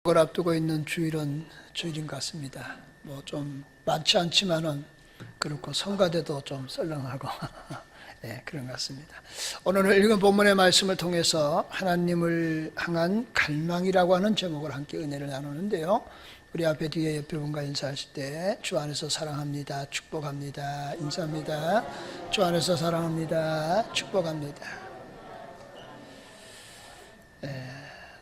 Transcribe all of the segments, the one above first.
을 앞두고 있는 주일은 주일인 것 같습니다. 뭐 좀 많지 않지만은 그렇고 성가대도 좀 썰렁하고 네, 그런 것 같습니다. 오늘 읽은 본문의 말씀을 통해서 하나님을 향한 갈망이라고 하는 제목을 함께 은혜를 나누는데요. 우리 앞에 뒤에 옆에 분과 인사하실 때 주 안에서 사랑합니다, 축복합니다, 인사합니다. 주 안에서 사랑합니다, 축복합니다.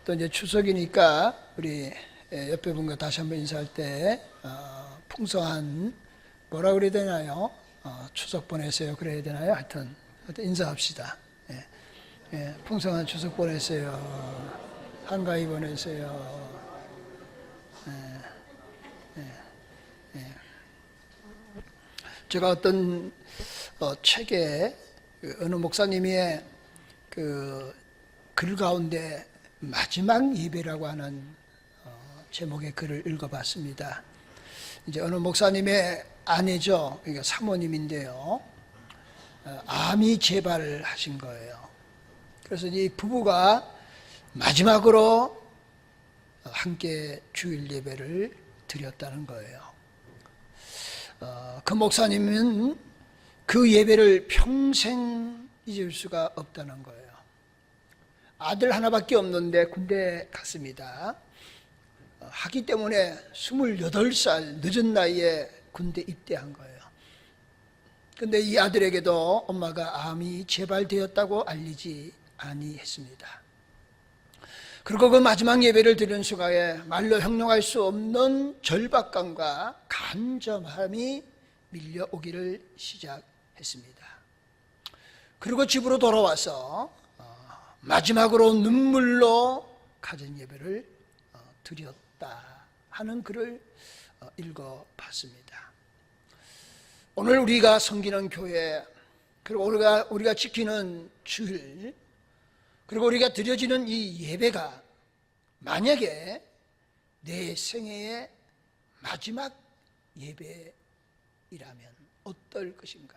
또 이제 추석이니까 우리 옆에 분과 다시 한번 인사할 때 풍성한 뭐라 그래야 되나요? 추석 보내세요 그래야 되나요? 하여튼 인사합시다. 풍성한 추석 보내세요. 한가위 보내세요. 제가 어떤 책에 어느 목사님의 그 글 가운데 마지막 예배라고 하는 제목의 글을 읽어봤습니다. 이제 어느 목사님의 아내죠. 그러니까 사모님인데요. 암이 재발하신 거예요. 그래서 이 부부가 마지막으로 함께 주일 예배를 드렸다는 거예요. 그 목사님은 그 예배를 평생 잊을 수가 없다는 거예요. 아들 하나밖에 없는데 군대 갔습니다. 하기 때문에 28살 늦은 나이에 군대 입대한 거예요. 근데 이 아들에게도 엄마가 암이 재발되었다고 알리지 아니했습니다. 그리고 그 마지막 예배를 드리는 순간에 말로 형용할 수 없는 절박감과 간절함이 밀려오기를 시작했습니다. 그리고 집으로 돌아와서 마지막으로 눈물로 가진 예배를 드렸다 하는 글을 읽어봤습니다. 오늘 우리가 섬기는 교회, 그리고 우리가 지키는 주일, 그리고 우리가 드려지는 이 예배가 만약에 내 생애의 마지막 예배이라면 어떨 것인가?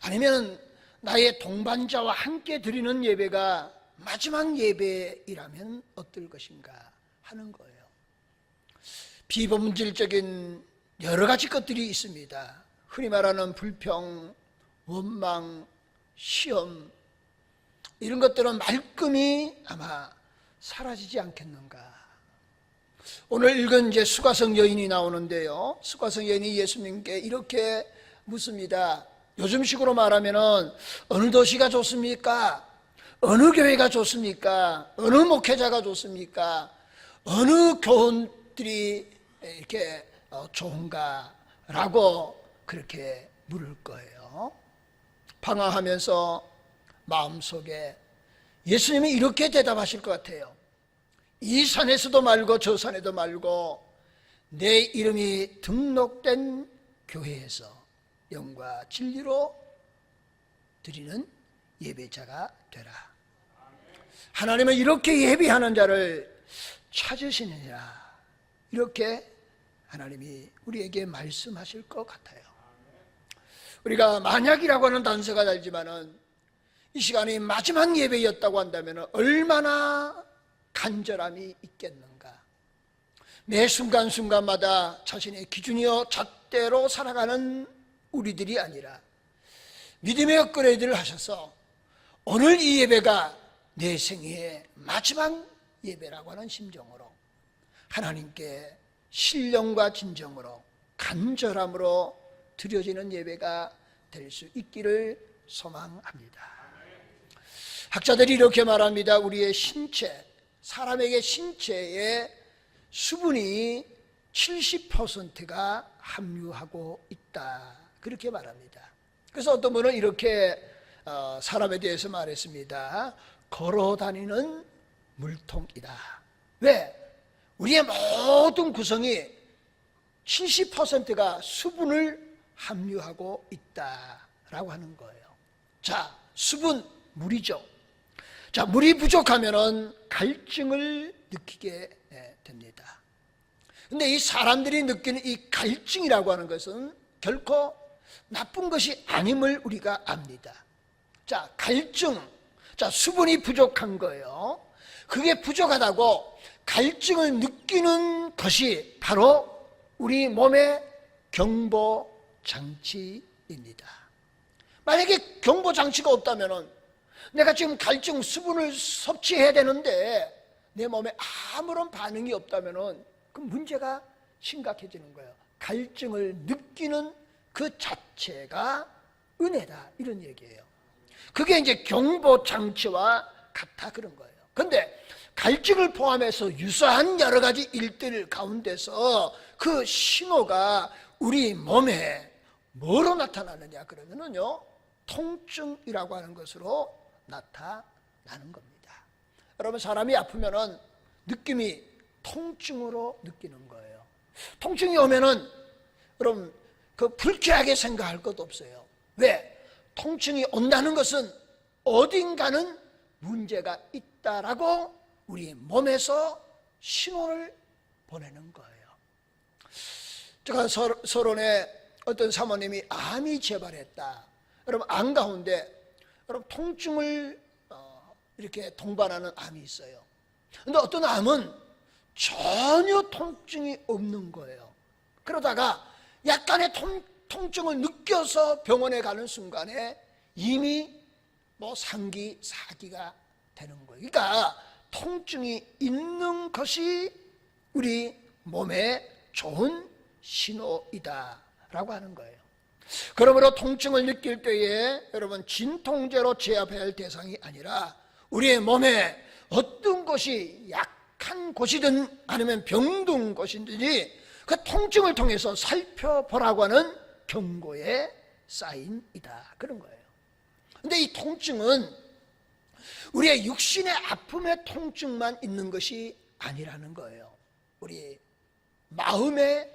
아니면 나의 동반자와 함께 드리는 예배가 마지막 예배이라면 어떨 것인가 하는 거예요. 비본질적인 여러 가지 것들이 있습니다. 흔히 말하는 불평, 원망, 시험, 이런 것들은 말끔히 아마 사라지지 않겠는가. 오늘 읽은 이제 수가성 여인이 나오는데요. 수가성 여인이 예수님께 이렇게 묻습니다. 요즘식으로 말하면은 어느 도시가 좋습니까? 어느 교회가 좋습니까? 어느 목회자가 좋습니까? 어느 교훈들이 이렇게 좋은가? 라고 그렇게 물을 거예요. 방황하면서 마음속에 예수님이 이렇게 대답하실 것 같아요. 이 산에서도 말고 저 산에도 말고 내 이름이 등록된 교회에서 영과 진리로 드리는 예배자가 되라. 하나님은 이렇게 예배하는 자를 찾으시느니라. 이렇게 하나님이 우리에게 말씀하실 것 같아요. 우리가 만약이라고 하는 단서가 달지만은 이 시간이 마지막 예배였다고 한다면 얼마나 간절함이 있겠는가. 매 순간순간마다 자신의 기준이요 잣대로 살아가는 우리들이 아니라 믿음의 업그레이드를 하셔서 오늘 이 예배가 내 생애의 마지막 예배라고 하는 심정으로 하나님께 신령과 진정으로 간절함으로 드려지는 예배가 될 수 있기를 소망합니다. 학자들이 이렇게 말합니다. 우리의 신체, 사람에게 신체의 수분이 70%가 함유하고 있다. 그렇게 말합니다. 그래서 어떤 분은 이렇게 사람에 대해서 말했습니다. 걸어다니는 물통이다. 왜? 우리의 모든 구성이 70%가 수분을 함유하고 있다라고 하는 거예요. 자, 수분, 물이죠. 자, 물이 부족하면은 갈증을 느끼게 됩니다. 근데 이 사람들이 느끼는 이 갈증이라고 하는 것은 결코 나쁜 것이 아님을 우리가 압니다. 자, 갈증. 자, 수분이 부족한 거예요. 그게 부족하다고 갈증을 느끼는 것이 바로 우리 몸의 경보장치입니다. 만약에 경보장치가 없다면 내가 지금 갈증 수분을 섭취해야 되는데 내 몸에 아무런 반응이 없다면 그 문제가 심각해지는 거예요. 갈증을 느끼는 그 자체가 은혜다, 이런 얘기예요. 그게 이제 경보장치와 같아, 그런 거예요. 그런데 갈증을 포함해서 유사한 여러 가지 일들 가운데서 그 신호가 우리 몸에 뭐로 나타나느냐 그러면은요, 통증이라고 하는 것으로 나타나는 겁니다. 여러분, 사람이 아프면은 느낌이 통증으로 느끼는 거예요. 통증이 오면은 여러분 그 불쾌하게 생각할 것도 없어요. 왜? 통증이 온다는 것은 어딘가는 문제가 있다라고 우리 몸에서 신호를 보내는 거예요. 제가 서론에 어떤 사모님이 암이 재발했다. 여러분, 암 가운데 여러분 통증을 이렇게 동반하는 암이 있어요. 근데 어떤 암은 전혀 통증이 없는 거예요. 그러다가 약간의 통증을 느껴서 병원에 가는 순간에 이미 상기, 사기가 되는 거예요. 그러니까 통증이 있는 것이 우리 몸에 좋은 신호이다라고 하는 거예요. 그러므로 통증을 느낄 때에 여러분 진통제로 제압해야 할 대상이 아니라 우리의 몸에 어떤 곳이 약한 곳이든 아니면 병든 곳이든지 그 통증을 통해서 살펴보라고 하는 경고의 사인이다, 그런 거예요. 근데 이 통증은 우리의 육신의 아픔의 통증만 있는 것이 아니라는 거예요. 우리 마음의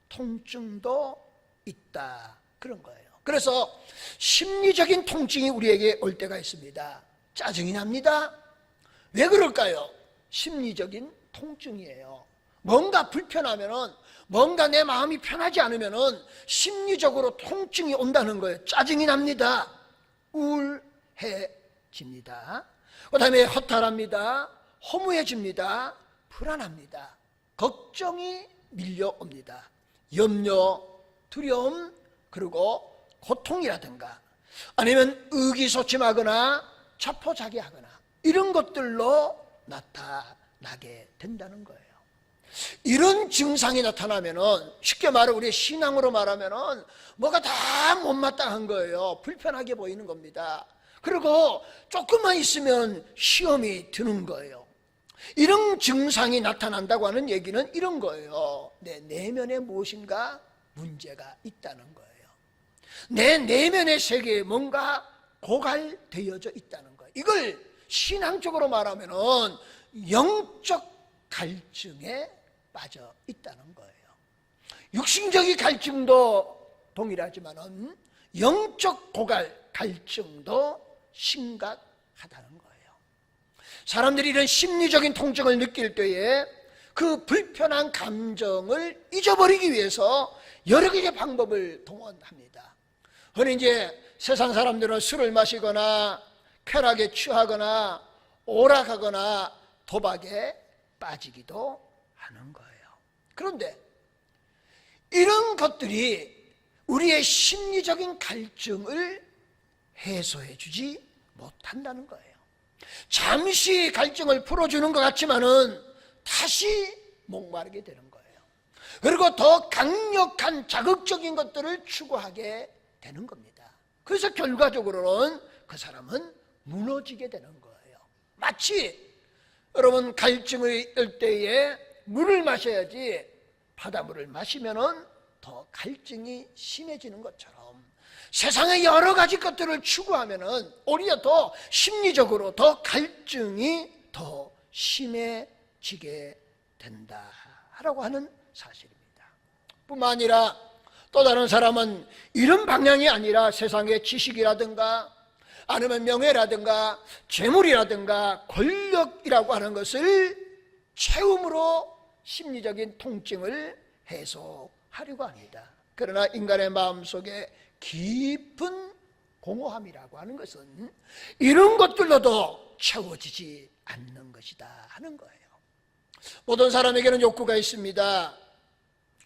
통증도 있다, 그런 거예요. 그래서 심리적인 통증이 우리에게 올 때가 있습니다. 짜증이 납니다. 왜 그럴까요? 심리적인 통증이에요. 뭔가 불편하면은, 뭔가 내 마음이 편하지 않으면은 심리적으로 통증이 온다는 거예요. 짜증이 납니다. 우울해집니다. 그 다음에 허탈합니다. 허무해집니다. 불안합니다. 걱정이 밀려옵니다. 염려, 두려움, 그리고 고통이라든가 아니면 의기소침하거나 자포자기하거나 이런 것들로 나타나게 된다는 거예요. 이런 증상이 나타나면은 쉽게 말해 우리 신앙으로 말하면은 뭐가 다 못마땅한 거예요. 불편하게 보이는 겁니다. 그리고 조금만 있으면 시험이 드는 거예요. 이런 증상이 나타난다고 하는 얘기는 이런 거예요. 내 내면에 무엇인가 문제가 있다는 거예요. 내 내면의 세계에 뭔가 고갈되어져 있다는 거예요. 이걸 신앙적으로 말하면은 영적 갈증에 빠져 있다는 거예요. 육신적인 갈증도 동일하지만은 영적 고갈, 갈증도 심각하다는 거예요. 사람들이 이런 심리적인 통증을 느낄 때에 그 불편한 감정을 잊어버리기 위해서 여러 개의 방법을 동원합니다. 흔히 이제 세상 사람들은 술을 마시거나 쾌락에 취하거나 오락하거나 도박에 빠지기도 하는 거예요. 그런데 이런 것들이 우리의 심리적인 갈증을 해소해 주지 못한다는 거예요. 잠시 갈증을 풀어주는 것 같지만은 다시 목마르게 되는 거예요. 그리고 더 강력한 자극적인 것들을 추구하게 되는 겁니다. 그래서 결과적으로는 그 사람은 무너지게 되는 거예요. 마치 여러분 갈증이 일 때에 물을 마셔야지 바닷물을 마시면은 더 갈증이 심해지는 것처럼 세상의 여러 가지 것들을 추구하면은 오히려 더 심리적으로 더 갈증이 더 심해지게 된다라고 하는 사실입니다. 뿐만 아니라 또 다른 사람은 이런 방향이 아니라 세상의 지식이라든가 아니면 명예라든가 재물이라든가 권력이라고 하는 것을 채움으로 심리적인 통증을 해소하려고 합니다. 그러나 인간의 마음속에 깊은 공허함이라고 하는 것은 이런 것들로도 채워지지 않는 것이다 하는 거예요. 모든 사람에게는 욕구가 있습니다.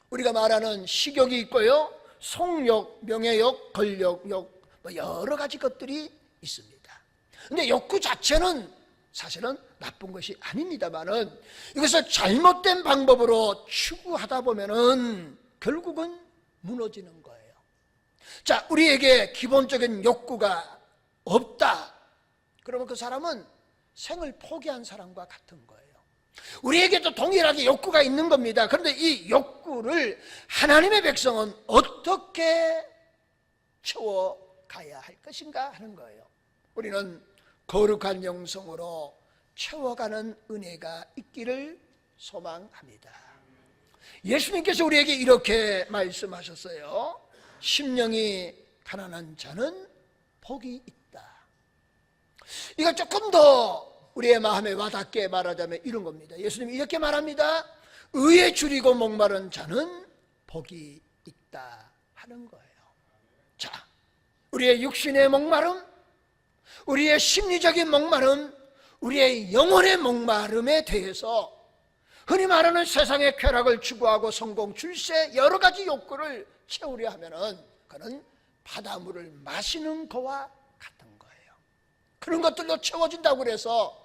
우리가 말하는 식욕이 있고요, 성욕, 명예욕, 권력욕, 여러 가지 것들이 있습니다. 근데 욕구 자체는 사실은 나쁜 것이 아닙니다만은 이것을 잘못된 방법으로 추구하다 보면은 결국은 무너지는 거예요. 자, 우리에게 기본적인 욕구가 없다. 그러면 그 사람은 생을 포기한 사람과 같은 거예요. 우리에게도 동일하게 욕구가 있는 겁니다. 그런데 이 욕구를 하나님의 백성은 어떻게 채워가야 할 것인가 하는 거예요. 우리는 거룩한 영성으로 채워가는 은혜가 있기를 소망합니다. 예수님께서 우리에게 이렇게 말씀하셨어요. 심령이 가난한 자는 복이 있다. 이거 조금 더 우리의 마음에 와닿게 말하자면 이런 겁니다. 예수님이 이렇게 말합니다. 의에 줄이고 목마른 자는 복이 있다 하는 거예요. 자, 우리의 육신의 목마름, 우리의 심리적인 목마름, 우리의 영혼의 목마름에 대해서 흔히 말하는 세상의 쾌락을 추구하고 성공, 출세, 여러 가지 욕구를 채우려 하면은 그는 바닷물을 마시는 거와 같은 거예요. 그런 것들로 채워진다고 그래서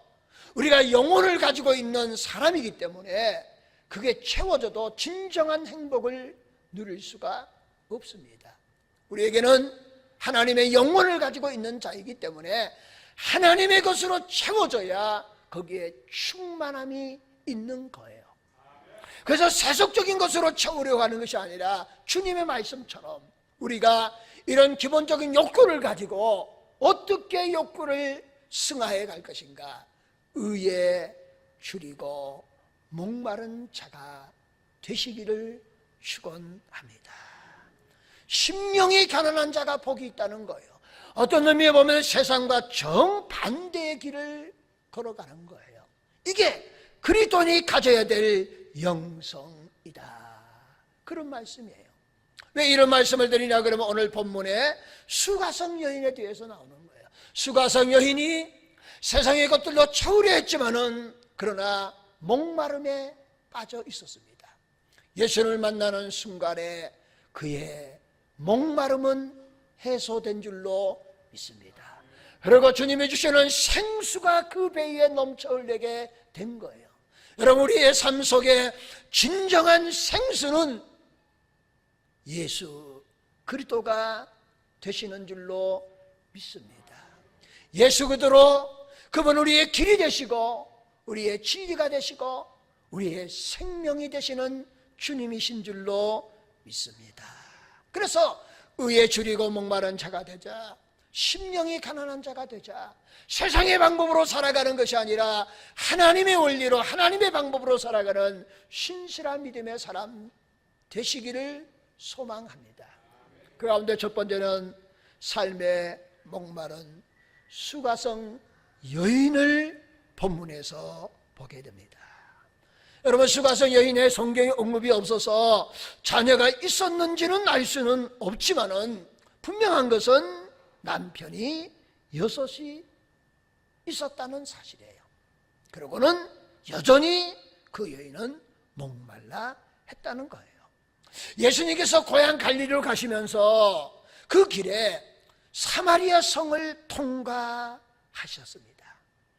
우리가 영혼을 가지고 있는 사람이기 때문에 그게 채워져도 진정한 행복을 누릴 수가 없습니다. 우리에게는 하나님의 영혼을 가지고 있는 자이기 때문에 하나님의 것으로 채워져야 거기에 충만함이 있는 거예요. 그래서 세속적인 것으로 채우려고 하는 것이 아니라 주님의 말씀처럼 우리가 이런 기본적인 욕구를 가지고 어떻게 욕구를 승화해 갈 것인가, 의에 줄이고 목마른 자가 되시기를 축원합니다. 심령이 가난한 자가 복이 있다는 거예요. 어떤 의미에 보면 세상과 정반대의 길을 걸어가는 거예요. 이게 그리스도인이 가져야 될 영성이다, 그런 말씀이에요. 왜 이런 말씀을 드리냐 그러면 오늘 본문에 수가성 여인에 대해서 나오는 거예요. 수가성 여인이 세상의 것들로 채우려 했지만은 그러나 목마름에 빠져 있었습니다. 예수를 만나는 순간에 그의 목마름은 해소된 줄로 믿습니다. 그리고 주님이 주시는 생수가 그 배 위에 넘쳐 흘리게 된 거예요. 여러분, 우리의 삶 속에 진정한 생수는 예수 그리스도가 되시는 줄로 믿습니다. 예수 그대로 그분 우리의 길이 되시고 우리의 진리가 되시고 우리의 생명이 되시는 주님이신 줄로 믿습니다. 그래서 의에 줄이고 목마른 자가 되자, 심령이 가난한 자가 되자, 세상의 방법으로 살아가는 것이 아니라 하나님의 원리로 하나님의 방법으로 살아가는 신실한 믿음의 사람 되시기를 소망합니다. 그 가운데 첫 번째는 삶의 목마른 수가성 여인을 본문에서 보게 됩니다. 여러분, 수가성 여인의 성경에 언급이 없어서 자녀가 있었는지는 알 수는 없지만은 분명한 것은 남편이 6이 있었다는 사실이에요. 그리고는 여전히 그 여인은 목말라 했다는 거예요. 예수님께서 고향 갈릴리로 가시면서 그 길에 사마리아 성을 통과하셨습니다.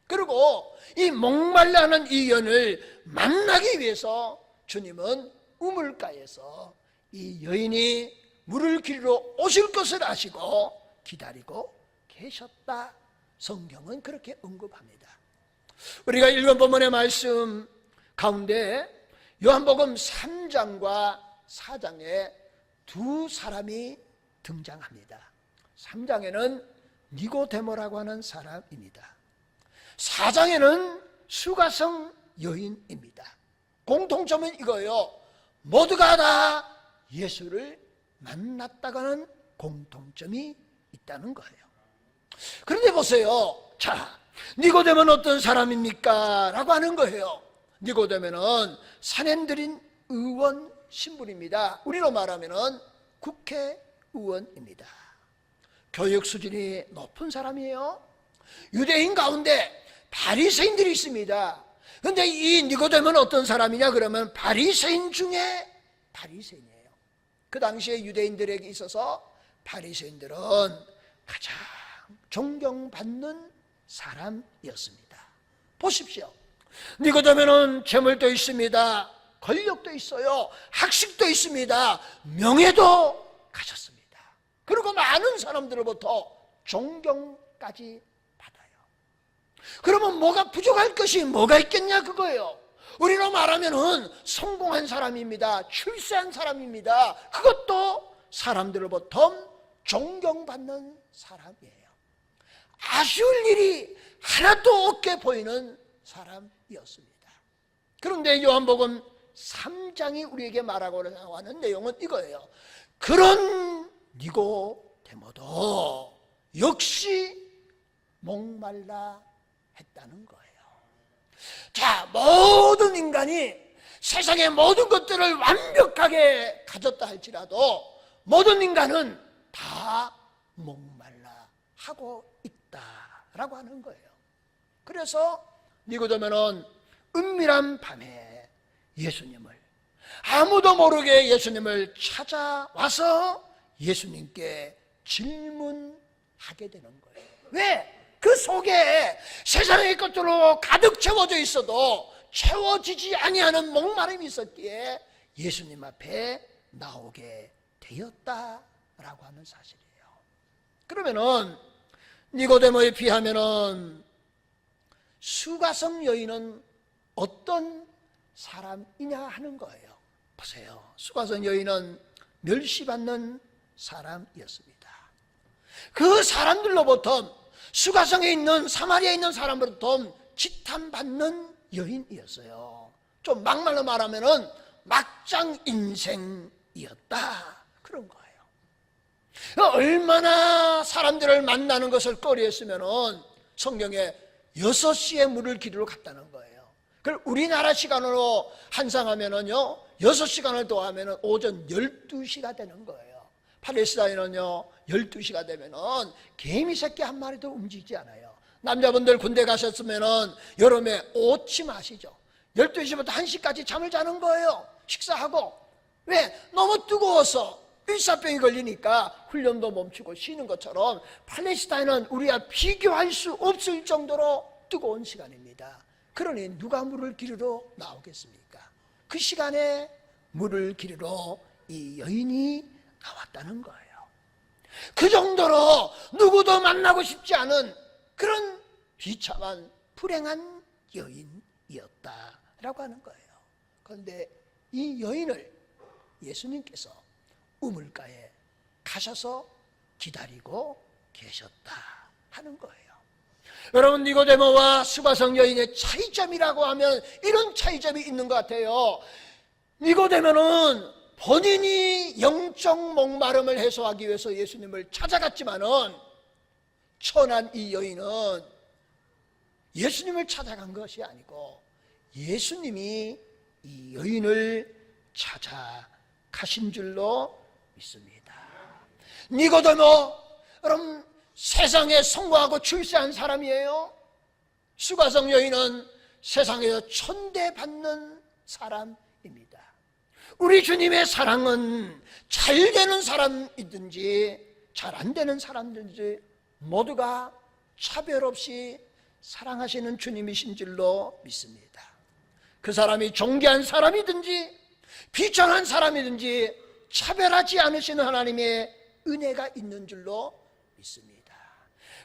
그리고 이 목말라하는 이 여인을 만나기 위해서 주님은 우물가에서 이 여인이 물을 기르러 오실 것을 아시고 기다리고 계셨다. 성경은 그렇게 언급합니다. 우리가 읽은 본문의 말씀 가운데 요한복음 3장과 4장에 두 사람이 등장합니다. 3장에는 니고데모라고 하는 사람입니다. 4장에는 수가성 여인입니다. 공통점은 이거예요. 모두가 다 예수를 만났다가는 공통점이 있다는 거예요. 그런데 보세요. 자, 니고데모는 어떤 사람입니까? 라고 하는 거예요. 니고데모는 산헤드린 의원 신분입니다. 우리로 말하면 국회의원입니다. 교육 수준이 높은 사람이에요. 유대인 가운데 바리새인들이 있습니다. 근데 이 니고데모는 어떤 사람이냐 그러면 바리새인 중에 바리새인이에요. 그 당시에 유대인들에게 있어서 바리새인들은 가장 존경받는 사람이었습니다. 보십시오. 니고데모는 재물도 있습니다. 권력도 있어요. 학식도 있습니다. 명예도 가졌습니다. 그리고 많은 사람들로부터 존경까지 받아요. 그러면 뭐가 부족할 것이 뭐가 있겠냐 그거예요. 우리로 말하면은 성공한 사람입니다. 출세한 사람입니다. 그것도 사람들로부터 존경받는 사람이에요. 아쉬울 일이 하나도 없게 보이는 사람이었습니다. 그런데 요한복음 3장이 우리에게 말하고 하는 내용은 이거예요. 그런 니고데모도 역시 목말라 했다는 거예요. 자, 모든 인간이 세상의 모든 것들을 완벽하게 가졌다 할지라도 모든 인간은 다 목말라 하고 있다라고 하는 거예요. 그래서 니고데모는 은밀한 밤에 예수님을, 아무도 모르게 예수님을 찾아와서 예수님께 질문하게 되는 거예요. 왜? 그 속에 세상의 것들로 가득 채워져 있어도 채워지지 아니하는 목마름이 있었기에 예수님 앞에 나오게 되었다라고 하는 사실이에요. 그러면은 니고데모에 비하면은 수가성 여인은 어떤 사람이냐 하는 거예요. 보세요. 수가성 여인은 멸시받는 사람이었습니다. 그 사람들로부터, 수가성에 있는 사마리아에 있는 사람으로부터 지탄받는 여인이었어요. 좀 막말로 말하면은 막장 인생이었다 그런 거예요. 얼마나 사람들을 만나는 것을 꺼려했으면은 성경에 6시에 물을 기르러 갔다는 거예요. 그걸 우리나라 시간으로 환상하면은요 6시간을 더하면은 오전 12시가 되는 거예요. 팔레스타인은요 12시가 되면은 개미 새끼 한 마리도 움직이지 않아요. 남자분들 군대 가셨으면은 여름에 오침 하시죠. 12시부터 1시까지 잠을 자는 거예요. 식사하고. 왜? 너무 뜨거워서 일사병이 걸리니까 훈련도 멈추고 쉬는 것처럼 팔레스타인은 우리와 비교할 수 없을 정도로 뜨거운 시간입니다. 그러니 누가 물을 기르러 나오겠습니까? 그 시간에 물을 기르러 이 여인이 나왔다는 거예요. 그 정도로 누구도 만나고 싶지 않은 그런 비참한 불행한 여인이었다라고 하는 거예요. 그런데 이 여인을 예수님께서 우물가에 가셔서 기다리고 계셨다 하는 거예요. 여러분, 니고데모와 수가성 여인의 차이점이라고 하면 이런 차이점이 있는 것 같아요. 니고데모는 본인이 영적 목마름을 해소하기 위해서 예수님을 찾아갔지만은 천한 이 여인은 예수님을 찾아간 것이 아니고 예수님이 이 여인을 찾아가신 줄로 믿습니다. 니고데모, 여러분 세상에 성공하고 출세한 사람이에요. 수가성 여인은 세상에서 천대받는 사람입니다. 우리 주님의 사랑은 잘 되는 사람이든지 잘 안 되는 사람이든지 모두가 차별 없이 사랑하시는 주님이신 줄로 믿습니다. 그 사람이 존귀한 사람이든지 비천한 사람이든지 차별하지 않으시는 하나님의 은혜가 있는 줄로 믿습니다.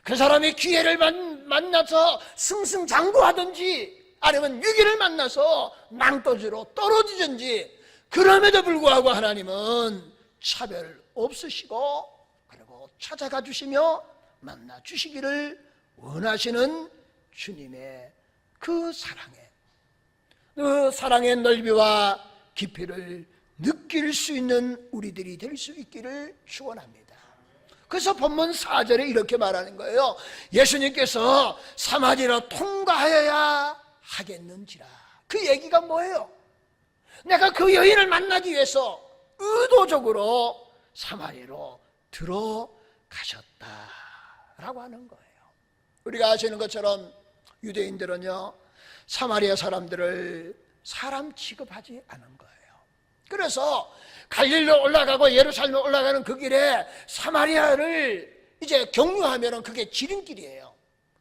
그 사람이 기회를 만나서 승승장구하든지 아니면 위기를 만나서 낭떠지로 떨어지든지 그럼에도 불구하고 하나님은 차별 없으시고 그리고 찾아가 주시며 만나 주시기를 원하시는 주님의 그 사랑의 넓이와 깊이를 느낄 수 있는 우리들이 될 수 있기를 축원합니다. 그래서 본문 4절에 이렇게 말하는 거예요. 예수님께서 사마리아로 통과하여야 하겠는지라. 그 얘기가 뭐예요? 내가 그 여인을 만나기 위해서 의도적으로 사마리아로 들어가셨다라고 하는 거예요. 우리가 아시는 것처럼 유대인들은요 사마리아 사람들을 사람 취급하지 않은 거예요. 그래서 갈릴리로 올라가고 예루살렘에 올라가는 그 길에 사마리아를 이제 경유하면 그게 지름길이에요.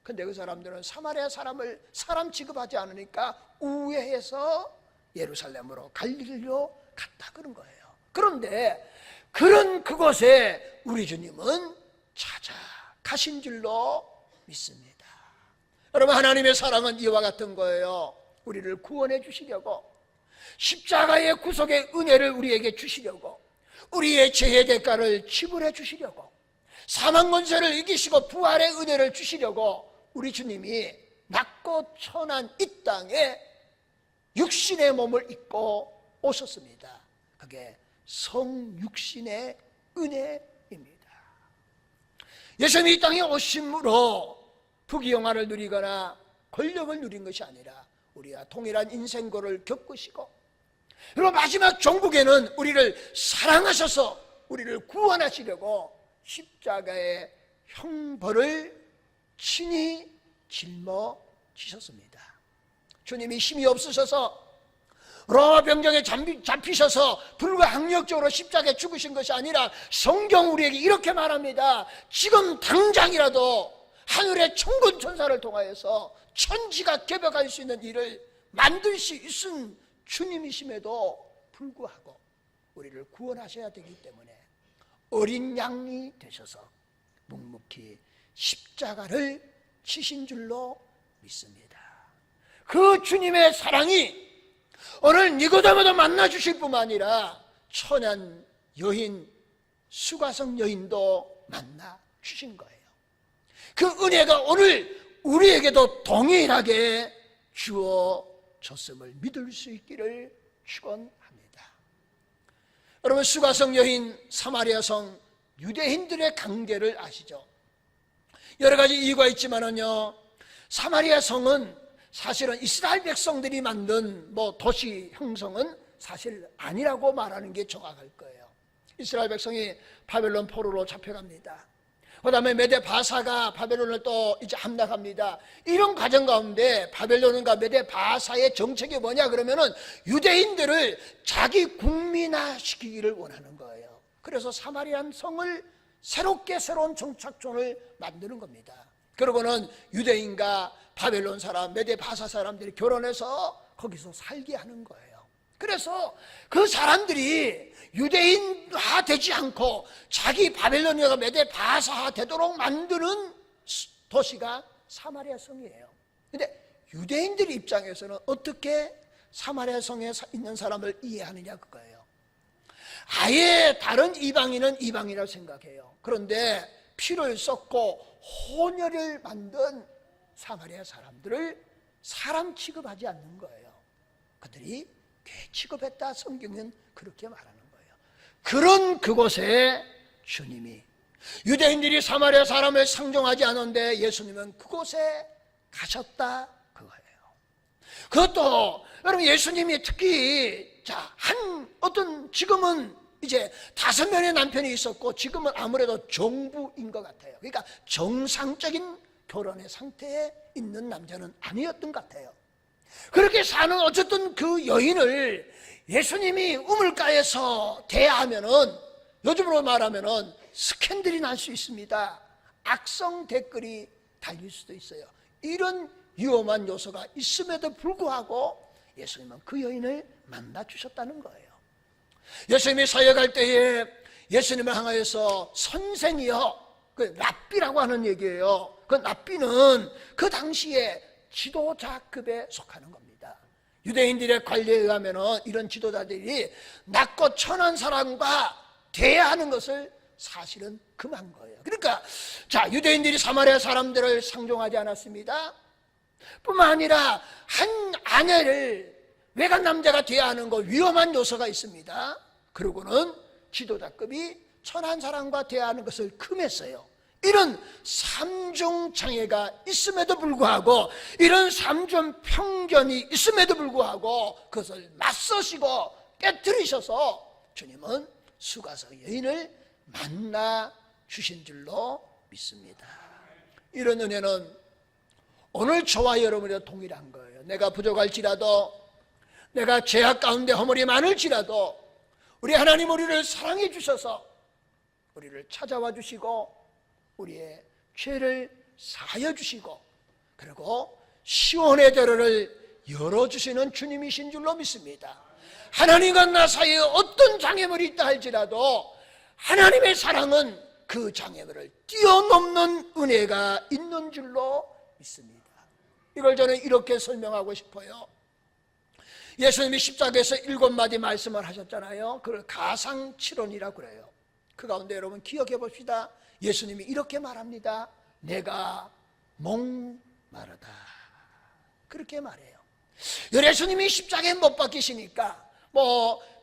근데 그 사람들은 사마리아 사람을 사람 취급하지 않으니까 우회해서 예루살렘으로 갈릴리로 갔다 그런 거예요. 그런데 그런 그곳에 우리 주님은 찾아가신 줄로 믿습니다. 여러분, 하나님의 사랑은 이와 같은 거예요. 우리를 구원해 주시려고, 십자가의 구속의 은혜를 우리에게 주시려고, 우리의 죄의 대가를 지불해 주시려고, 사망 권세를 이기시고 부활의 은혜를 주시려고 우리 주님이 낮고 천한 이 땅에 육신의 몸을 입고 오셨습니다. 그게 성육신의 은혜입니다. 예수님이 이 땅에 오심으로 부귀영화를 누리거나 권력을 누린 것이 아니라 우리와 동일한 인생고를 겪으시고, 그리고 마지막 종국에는 우리를 사랑하셔서 우리를 구원하시려고 십자가의 형벌을 친히 짊어지셨습니다. 주님이 힘이 없으셔서 로마 병정에 잡히셔서 불가항력적으로 십자가에 죽으신 것이 아니라 성경 우리에게 이렇게 말합니다. 지금 당장이라도 하늘의 천군 천사를 통하여서 천지가 개벽할 수 있는 일을 만들 수 있은 주님이심에도 불구하고 우리를 구원하셔야 되기 때문에 어린 양이 되셔서 묵묵히 십자가를 지신 줄로 믿습니다. 그 주님의 사랑이 오늘 니고데모도 만나 주실 뿐만 아니라 천한 여인, 수가성 여인도 만나 주신 거예요. 그 은혜가 오늘 우리에게도 동일하게 주어졌음을 믿을 수 있기를 축원합니다. 여러분, 수가성 여인, 사마리아 성, 유대인들의 관계를 아시죠? 여러 가지 이유가 있지만은요, 사마리아 성은 사실은 이스라엘 백성들이 만든 도시 형성은 사실 아니라고 말하는 게 정확할 거예요. 이스라엘 백성이 바벨론 포로로 잡혀갑니다. 그 다음에 메데 바사가 바벨론을 또 이제 함락합니다. 이런 과정 가운데 바벨론과 메데 바사의 정책이 뭐냐 그러면은 유대인들을 자기 국민화 시키기를 원하는 거예요. 그래서 사마리아 성을 새롭게 새로운 정착촌을 만드는 겁니다. 그러고는 유대인과 바벨론 사람, 메데 바사 사람들이 결혼해서 거기서 살게 하는 거예요. 그래서 그 사람들이 유대인화 되지 않고 자기 바벨론이나 메데 바사화 되도록 만드는 도시가 사마리아 성이에요. 근데 유대인들 입장에서는 어떻게 사마리아 성에 있는 사람을 이해하느냐 그거예요. 아예 다른 이방인은 이방이라고 생각해요. 그런데 피를 쏟고 혼혈을 만든 사마리아 사람들을 사람 취급하지 않는 거예요. 그들이 괴 취급했다, 성경은 그렇게 말하는 거예요. 그런 그곳에 주님이, 유대인들이 사마리아 사람을 상종하지 않은데 예수님은 그곳에 가셨다 그거예요. 그것도 여러분, 예수님이 특히 어떤 지금은 이제 5명의 남편이 있었고 지금은 아무래도 정부인 것 같아요. 그러니까 정상적인 결혼의 상태에 있는 남자는 아니었던 것 같아요. 그렇게 사는 어쨌든 그 여인을 예수님이 우물가에서 대하면은, 요즘으로 말하면은 스캔들이 날 수 있습니다. 악성 댓글이 달릴 수도 있어요. 이런 위험한 요소가 있음에도 불구하고 예수님은 그 여인을 만나 주셨다는 거예요. 예수님이 사역할 때에 예수님을 향하여서 선생이여, 그 랍비라고 하는 얘기예요. 그 랍비는 그 당시에 지도자급에 속하는 겁니다. 유대인들의 관리에 의하면 이런 지도자들이 낮고 천한 사람과 대하는 것을 사실은 금한 거예요. 그러니까 유대인들이 사마리아 사람들을 상종하지 않았습니다. 뿐만 아니라 한 아내를 외간 남자가 대하는 거 위험한 요소가 있습니다. 그러고는 지도자급이 천한 사람과 대하는 것을 금했어요. 이런 삼중 장애가 있음에도 불구하고, 이런 삼중 편견이 있음에도 불구하고 그것을 맞서시고 깨뜨리셔서 주님은 수가성 여인을 만나 주신 줄로 믿습니다. 이런 은혜는 오늘 저와 여러분과 동일한 거예요. 내가 부족할지라도, 내가 죄악 가운데 허물이 많을지라도 우리 하나님 우리를 사랑해 주셔서 우리를 찾아와 주시고 우리의 죄를 사하여 주시고 그리고 시온의 대로를 열어주시는 주님이신 줄로 믿습니다. 하나님과 나 사이에 어떤 장애물이 있다 할지라도 하나님의 사랑은 그 장애물을 뛰어넘는 은혜가 있는 줄로 믿습니다. 이걸 저는 이렇게 설명하고 싶어요. 예수님이 십자가에서 7마디 말씀을 하셨잖아요. 그걸 가상칠언이라고 그래요. 그 가운데 여러분 기억해 봅시다. 예수님이 이렇게 말합니다. 내가 목마르다. 그렇게 말해요. 예수님이 십자가에 못 박히시니까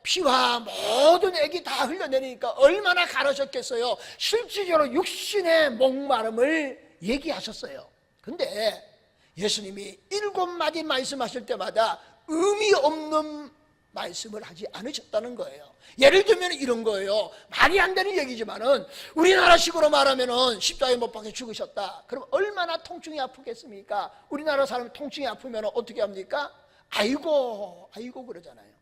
피와 모든 액이 다 흘러내리니까 얼마나 가르셨겠어요. 실질적으로 육신의 목마름을 얘기하셨어요. 근데 예수님이 7마디 말씀하실 때마다 의미 없는 말씀을 하지 않으셨다는 거예요. 예를 들면 이런 거예요. 말이 안 되는 얘기지만은 우리나라식으로 말하면은 십자가에 못 박혀 죽으셨다. 그럼 얼마나 통증이 아프겠습니까? 우리나라 사람이 통증이 아프면 어떻게 합니까? 아이고 그러잖아요.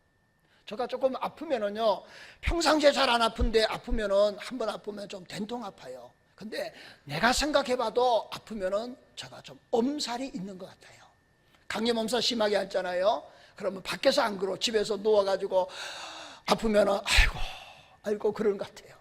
제가 조금 아프면은요, 평상시에 잘 안 아픈데 아프면은 한번 아프면 좀 된통 아파요. 근데 내가 생각해봐도 아프면은 제가 좀 엄살이 있는 것 같아요. 감기 몸살 심하게 했잖아요. 그러면 밖에서 안 그러, 집에서 누워가지고 아프면은 아이고 그런 것 같아요.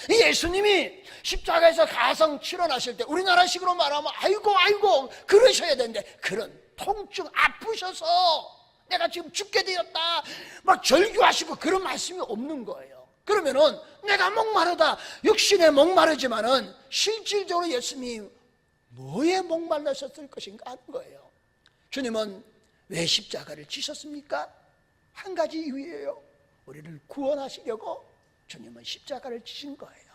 예수님이 십자가에서 가상 출원하실 때 우리나라식으로 말하면 아이고 그러셔야 되는데 그런 통증 아프셔서 내가 지금 죽게 되었다 막 절규하시고 그런 말씀이 없는 거예요. 그러면은 내가 목마르다, 육신에 목마르지만은 실질적으로 예수님이 뭐에 목말라셨을 것인가 하는 거예요. 주님은 왜 십자가를 지셨습니까? 한 가지 이유예요. 우리를 구원하시려고 주님은 십자가를 지신 거예요.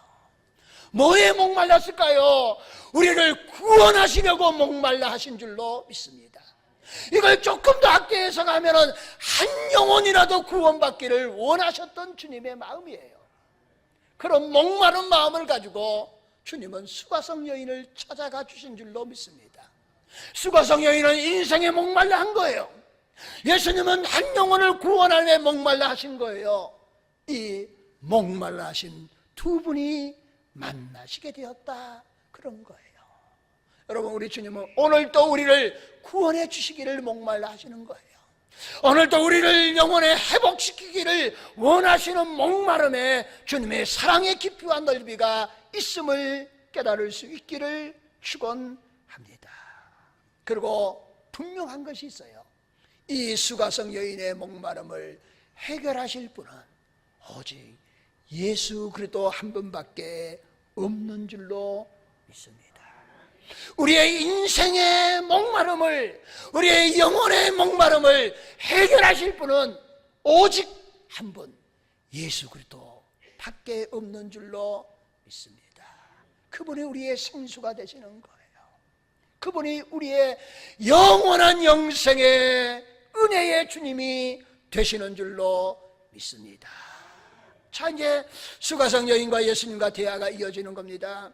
뭐에 목말랐을까요? 우리를 구원하시려고 목말라 하신 줄로 믿습니다. 이걸 조금 더 악되게 해석하면은 한 영혼이라도 구원받기를 원하셨던 주님의 마음이에요. 그런 목마른 마음을 가지고 주님은 수가성 여인을 찾아가 주신 줄로 믿습니다. 수가성 여인은 인생에 목말라 한 거예요. 예수님은 한 영혼을 구원하는 데 목말라 하신 거예요. 이 목말라 하신 두 분이 만나시게 되었다 그런 거예요. 여러분, 우리 주님은 오늘도 우리를 구원해 주시기를 목말라 하시는 거예요. 오늘도 우리를 영혼에 회복시키기를 원하시는 목마름에 주님의 사랑의 깊이와 넓이가 있음을 깨달을 수 있기를 축원합니다. 그리고 분명한 것이 있어요. 이 수가성 여인의 목마름을 해결하실 분은 오직 예수 그리스도 한 분밖에 없는 줄로 믿습니다. 우리의 인생의 목마름을, 우리의 영혼의 목마름을 해결하실 분은 오직 한 분, 예수 그리스도 밖에 없는 줄로 믿습니다. 그분이 우리의 생수가 되시는 거예요. 그분이 우리의 영원한 영생의 은혜의 주님이 되시는 줄로 믿습니다. 자, 이제 수가성 여인과 예수님과 대화가 이어지는 겁니다.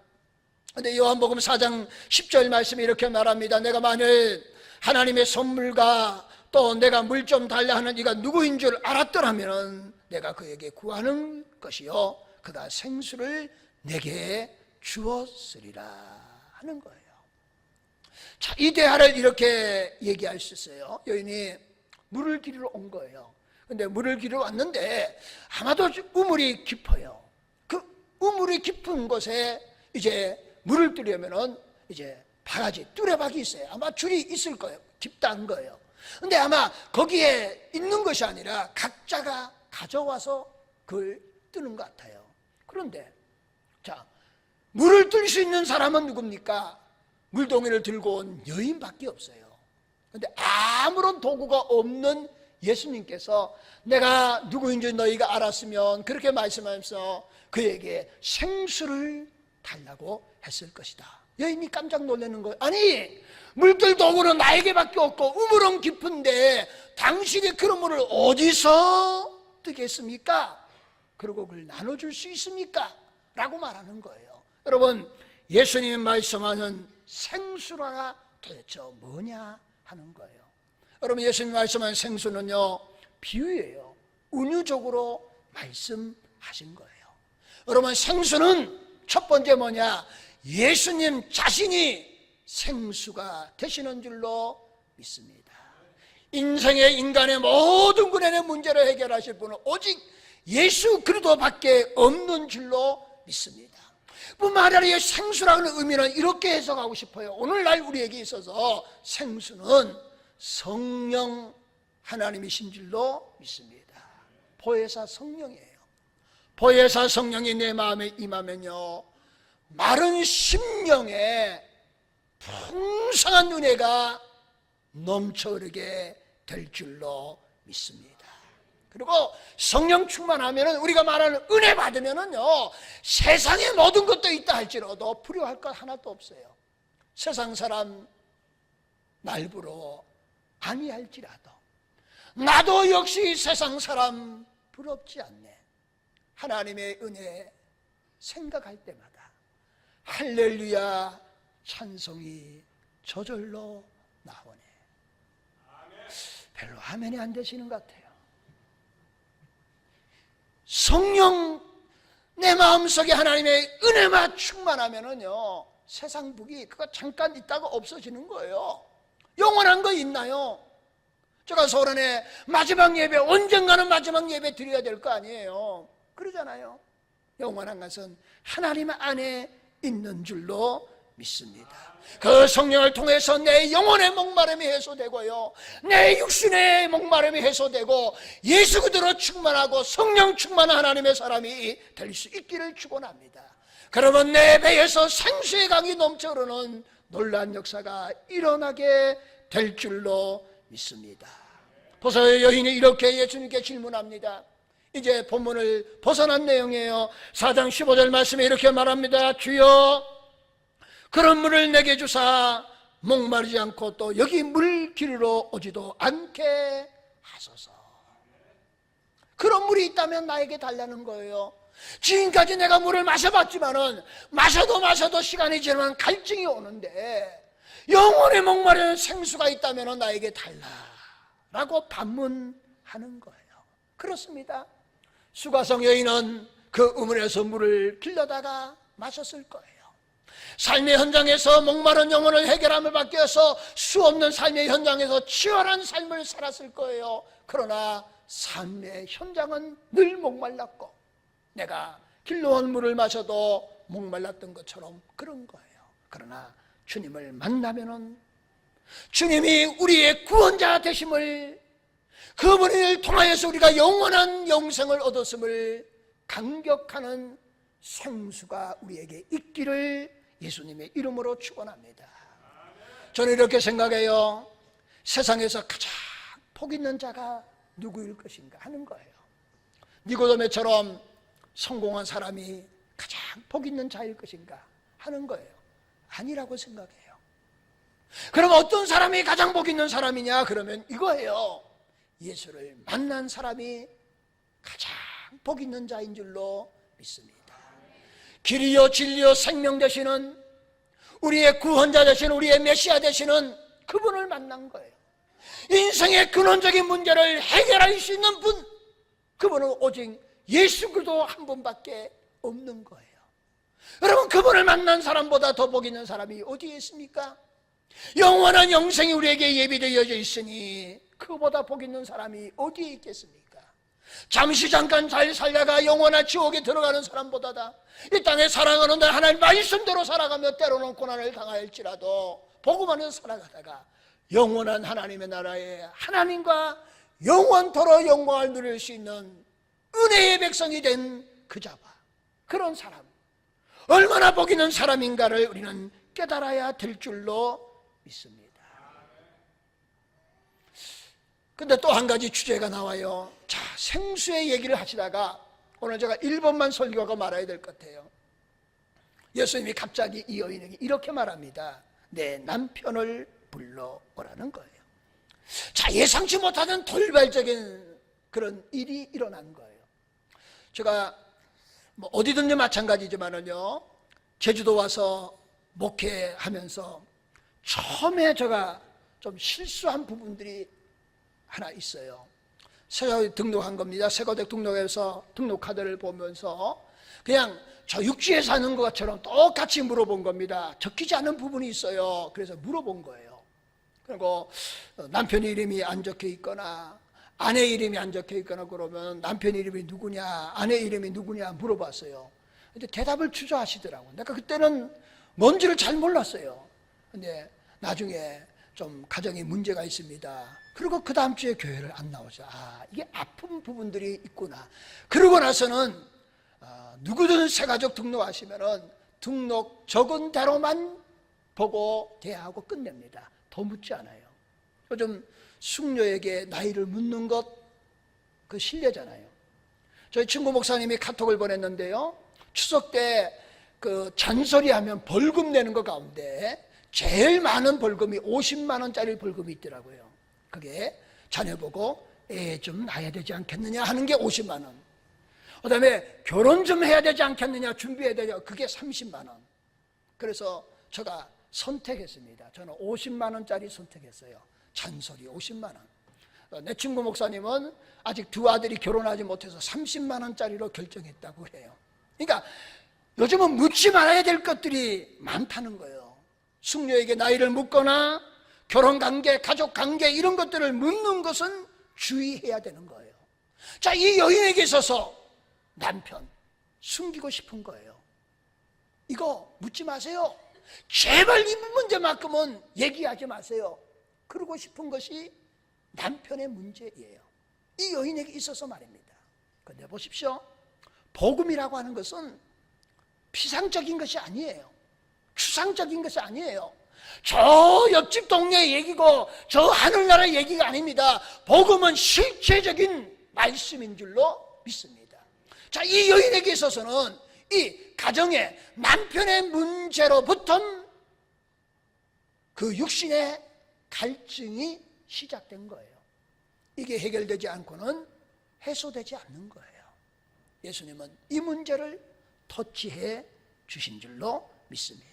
근데 요한복음 4장 10절 말씀이 이렇게 말합니다. 내가 만일 하나님의 선물과 또 내가 물 좀 달라 하는 이가 누구인 줄 알았더라면 내가 그에게 구하는 것이요 그가 생수를 내게 주었으리라 하는 거예요. 자, 이 대화를 이렇게 얘기할 수 있어요. 여인이 물을 기르러 온 거예요. 근데 물을 기르러 왔는데 아마도 우물이 깊어요. 그 우물이 깊은 곳에 이제 물을 뜨려면은 이제 바가지, 뚜레박이 있어요. 아마 줄이 있을 거예요. 깊다는 거예요. 근데 아마 거기에 있는 것이 아니라 각자가 가져와서 그걸 뜨는 것 같아요. 그런데 자, 물을 뜰 수 있는 사람은 누굽니까? 물동이를 들고 온 여인밖에 없어요. 근데 아무런 도구가 없는 예수님께서 내가 누구인지 너희가 알았으면 그렇게 말씀하면서 그에게 생수를 달라고 했을 것이다. 여인이 깜짝 놀라는 거예요. 아니, 물들 도구는 나에게밖에 없고 우물은 깊은데 당신이 그런 물을 어디서 뜨겠습니까? 그리고 그걸 나눠줄 수 있습니까? 라고 말하는 거예요. 여러분, 예수님이 말씀하는 생수가 도대체 뭐냐 하는 거예요. 여러분, 예수님 말씀한 생수는요, 비유예요. 은유적으로 말씀하신 거예요. 여러분, 생수는 첫 번째 뭐냐? 예수님 자신이 생수가 되시는 줄로 믿습니다. 인생의 인간의 모든 근원의 문제를 해결하실 분은 오직 예수 그리스도밖에 없는 줄로 믿습니다. 뿐만 아니라 생수라는 의미는 이렇게 해석하고 싶어요. 오늘날 우리에게 있어서 생수는 성령 하나님이신 줄로 믿습니다. 보혜사 성령이에요. 보혜사 성령이 내 마음에 임하면요, 마른 심령에 풍성한 은혜가 넘쳐 흐르게 될 줄로 믿습니다. 그리고 성령 충만하면 우리가 말하는 은혜 받으면은요, 세상의 모든 것도 있다 할지라도 불효할 것 하나도 없어요. 세상 사람 말부러 아니할지라도 나도 역시 세상 사람 부럽지 않네. 하나님의 은혜 생각할 때마다 할렐루야 찬송이 저절로 나오네. 별로 아멘이 안 되시는 것 같아요. 성령 내 마음속에 하나님의 은혜만 충만하면은요, 세상 북이 그거 잠깐 있다가 없어지는 거예요. 영원한 거 있나요? 제가 서론에 마지막 예배, 언젠가는 마지막 예배 드려야 될 거 아니에요. 그러잖아요. 영원한 것은 하나님 안에 있는 줄로 믿습니다. 그 성령을 통해서 내 영혼의 목마름이 해소되고요, 내 육신의 목마름이 해소되고 예수 그대로 충만하고 성령 충만한 하나님의 사람이 될 수 있기를 축원합니다. 그러면 내 배에서 생수의 강이 넘쳐 흐르는 놀라운 역사가 일어나게 될 줄로 믿습니다. 보살의 여인이 이렇게 예수님께 질문합니다. 이제 본문을 벗어난 내용이에요. 4장 15절 말씀에 이렇게 말합니다. 주여 그런 물을 내게 주사 목마르지 않고 또 여기 물 기르러 오지도 않게 하소서. 그런 물이 있다면 나에게 달라는 거예요. 지금까지 내가 물을 마셔봤지만은 마셔도 시간이 지나면 갈증이 오는데 영혼의 목마른 생수가 있다면 나에게 달라라고 반문하는 거예요. 그렇습니다. 수가성 여인은 그 우물에서 물을 길러다가 마셨을 거예요. 삶의 현장에서 목마른 영혼을 해결함을 받기 위해서 수없는 삶의 현장에서 치열한 삶을 살았을 거예요. 그러나 삶의 현장은 늘 목말랐고 내가 길러온 물을 마셔도 목말랐던 것처럼 그런 거예요. 그러나 주님을 만나면은 주님이 우리의 구원자 되심을, 그분을 통하여서 우리가 영원한 영생을 얻었음을 강격하는 생수가 우리에게 있기를 예수님의 이름으로 축원합니다. 저는 이렇게 생각해요. 세상에서 가장 복 있는 자가 누구일 것인가 하는 거예요. 니고데모처럼 성공한 사람이 가장 복 있는 자일 것인가 하는 거예요. 아니라고 생각해요. 그럼 어떤 사람이 가장 복 있는 사람이냐? 그러면 이거예요. 예수를 만난 사람이 가장 복 있는 자인 줄로 믿습니다. 길이요 진리요 생명 되시는 우리의 구원자 되시는 우리의 메시아 되시는 그분을 만난 거예요. 인생의 근원적인 문제를 해결할 수 있는 분, 그분은 오직 예수 그리스도 한 분밖에 없는 거예요. 여러분, 그분을 만난 사람보다 더 복 있는 사람이 어디에 있습니까? 영원한 영생이 우리에게 예비되어져 있으니 그보다 복 있는 사람이 어디에 있겠습니까? 잠깐 잘 살다가 영원한 지옥에 들어가는 사람보다다 이 땅에 살아가는데 하나님 말씀대로 살아가며 때로는 고난을 당할지라도 복음 안에서 살아가다가 영원한 하나님의 나라에 하나님과 영원토록 영광을 누릴 수 있는 은혜의 백성이 된 그 자와 그런 사람, 얼마나 복 있는 사람인가를 우리는 깨달아야 될 줄로 믿습니다. 근데 또 한 가지 주제가 나와요. 자, 생수의 얘기를 하시다가 오늘 제가 1번만 설교하고 말아야 될 것 같아요. 예수님이 갑자기 이 여인에게 이렇게 말합니다. 내 남편을 불러오라는 거예요. 자, 예상치 못하는 돌발적인 그런 일이 일어난 거예요. 제가 뭐 어디든지 마찬가지지만은요, 제주도 와서 목회하면서 처음에 제가 좀 실수한 부분들이 하나 있어요. 세고택 등록한 겁니다. 세고택 등록해서 등록카드를 보면서 그냥 저 육지에 사는 것처럼 똑같이 물어본 겁니다. 적히지 않은 부분이 있어요. 그래서 물어본 거예요. 그리고 남편 이름이 안 적혀 있거나 아내 이름이 안 적혀 있거나 그러면 남편 이름이 누구냐, 아내 이름이 누구냐 물어봤어요. 근데 대답을 주저하시더라고요. 내가 그때는 뭔지를 잘 몰랐어요. 근데 나중에 좀 가정에 문제가 있습니다. 그리고 그 다음 주에 교회를 안 나오죠. 아, 이게 아픈 부분들이 있구나. 그러고 나서는 누구든 새가족 등록하시면은 등록 적은 대로만 보고 대하고 끝냅니다. 더 묻지 않아요. 요즘 숙녀에게 나이를 묻는 것, 그 실례잖아요. 저희 친구 목사님이 카톡을 보냈는데요. 추석 때 그 잔소리하면 벌금 내는 것 가운데 제일 많은 벌금이 50만 원짜리 벌금이 있더라고요. 그게 자녀 보고 애 좀 낳아야 되지 않겠느냐 하는 게 50만 원. 그 다음에 결혼 좀 해야 되지 않겠느냐, 준비해야 되냐, 그게 30만 원. 그래서 제가 선택했습니다. 저는 50만 원짜리 선택했어요. 잔소리 50만 원. 내 친구 목사님은 아직 두 아들이 결혼하지 못해서 30만 원짜리로 결정했다고 해요. 그러니까 요즘은 묻지 말아야 될 것들이 많다는 거예요. 숙녀에게 나이를 묻거나 결혼관계, 가족관계 이런 것들을 묻는 것은 주의해야 되는 거예요. 자, 이 여인에게 있어서 남편 숨기고 싶은 거예요. 이거 묻지 마세요. 제발 이 문제만큼은 얘기하지 마세요. 그러고 싶은 것이 남편의 문제예요. 이 여인에게 있어서 말입니다. 근데 보십시오. 복음이라고 하는 것은 피상적인 것이 아니에요. 추상적인 것이 아니에요. 저 옆집 동네 얘기고 저 하늘나라 얘기가 아닙니다. 복음은 실체적인 말씀인 줄로 믿습니다. 자, 이 여인에게 있어서는 이 가정의 남편의 문제로부터 그 육신의 갈증이 시작된 거예요. 이게 해결되지 않고는 해소되지 않는 거예요. 예수님은 이 문제를 터치해 주신 줄로 믿습니다.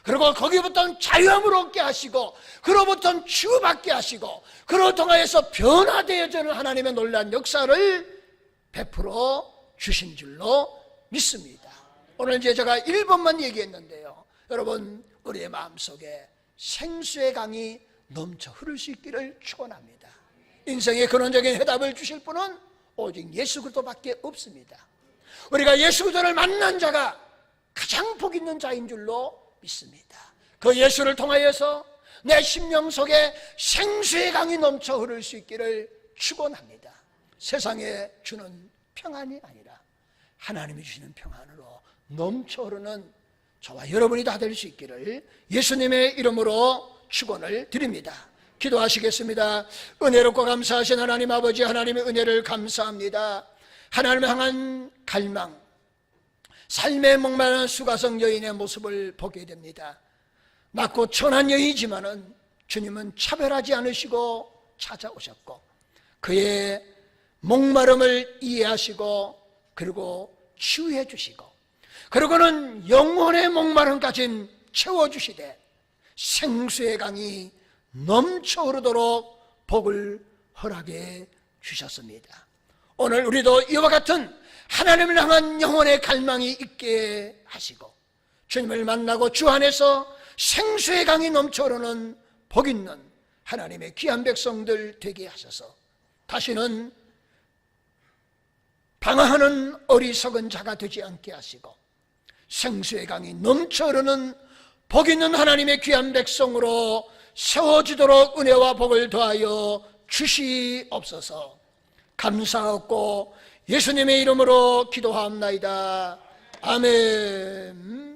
그리고 거기부터 자유함을 얻게 하시고 그로부터 치유받게 하시고 그로 통하여서 변화되어지는 하나님의 놀라운 역사를 베풀어 주신 줄로 믿습니다. 오늘 이제 제가 1번만 얘기했는데요. 여러분, 우리의 마음속에 생수의 강이 넘쳐 흐를 수 있기를 축원합니다. 인생의 근원적인 해답을 주실 분은 오직 예수 그리스도밖에 없습니다. 우리가 예수 그리스도를 만난 자가 가장 복 있는 자인 줄로 믿습니다. 그 예수를 통하여서 내 심령 속에 생수의 강이 넘쳐 흐를 수 있기를 축원합니다. 세상에 주는 평안이 아니라 하나님이 주시는 평안으로 넘쳐 흐르는 저와 여러분이 다 될 수 있기를 예수님의 이름으로 축원을 드립니다. 기도하시겠습니다. 은혜롭고 감사하신 하나님 아버지, 하나님의 은혜를 감사합니다. 하나님을 향한 갈망, 삶의 목마른 수가성 여인의 모습을 보게 됩니다. 낮고 천한 여인이지만은 주님은 차별하지 않으시고 찾아오셨고 그의 목마름을 이해하시고 그리고 치유해 주시고 그리고는 영혼의 목마름까지 채워주시되 생수의 강이 넘쳐 흐르도록 복을 허락해 주셨습니다. 오늘 우리도 이와 같은 하나님을 향한 영혼의 갈망이 있게 하시고 주님을 만나고 주 안에서 생수의 강이 넘쳐 흐르는 복 있는 하나님의 귀한 백성들 되게 하셔서 다시는 방황하는 어리석은 자가 되지 않게 하시고 생수의 강이 넘쳐 흐르는 복 있는 하나님의 귀한 백성으로 세워지도록 은혜와 복을 더하여 주시옵소서. 감사하고 예수님의 이름으로 기도하옵나이다. 아멘.